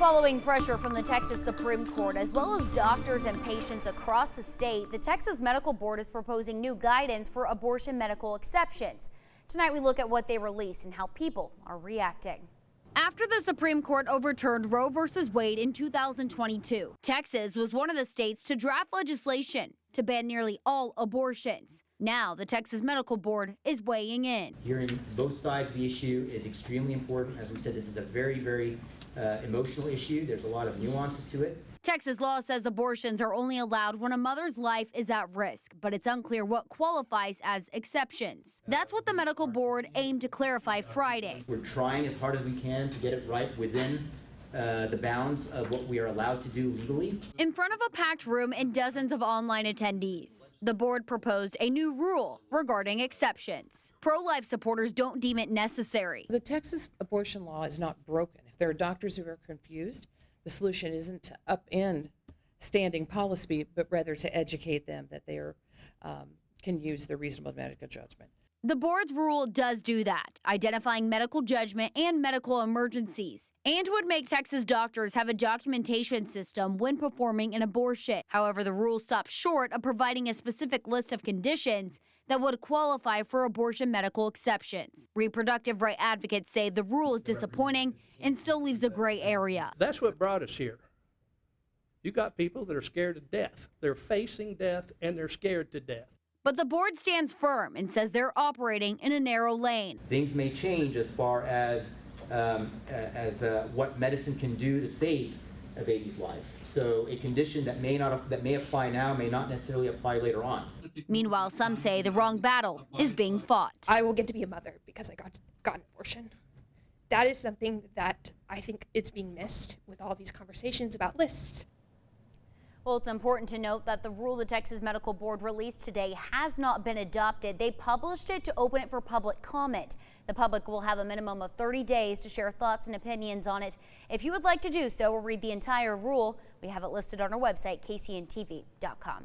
Following pressure from the Texas Supreme Court, as well as doctors and patients across the state, the Texas Medical Board is proposing new guidance for abortion medical exceptions. Tonight we look at what they released and how people are reacting. After the Supreme Court overturned Roe v. Wade in 2022, Texas was one of the states to draft legislation to ban nearly all abortions. Now the Texas Medical Board is weighing in. Hearing both sides of the issue is extremely important. As we said, this is a very emotional issue. There's a lot of nuances to it. Texas law says abortions are only allowed when a mother's life is at risk, but it's unclear what qualifies as exceptions. That's what the medical board aimed to clarify Friday. We're trying as hard as we can to get it right within the bounds of what we are allowed to do legally. In front of a packed room and dozens of online attendees, the board proposed a new rule regarding exceptions. Pro-life supporters don't deem it necessary. The Texas abortion law is not broken. If there are doctors who are confused, the solution isn't to upend standing policy, but rather to educate them that they can use their reasonable medical judgment. The board's rule does do that, identifying medical judgment and medical emergencies, and would make Texas doctors have a documentation system when performing an abortion. However, the rule stops short of providing a specific list of conditions that would qualify for abortion medical exceptions. Reproductive right advocates say the rule is disappointing and still leaves a gray area. That's what brought us here. You got people that are scared to death. They're facing death and they're scared to death. But the board stands firm and says they're operating in a narrow lane. Things may change as far as what medicine can do to save a baby's life. So a condition that may apply now may not necessarily apply later on. Meanwhile, some say the wrong battle is being fought. I will get to be a mother because I got an abortion. That is something that I think it's being missed with all these conversations about lists. Well, it's important to note that the rule the Texas Medical Board released today has not been adopted. They published it to open it for public comment. The public will have a minimum of 30 days to share thoughts and opinions on it. If you would like to do so or read the entire rule, we have it listed on our website, kcntv.com.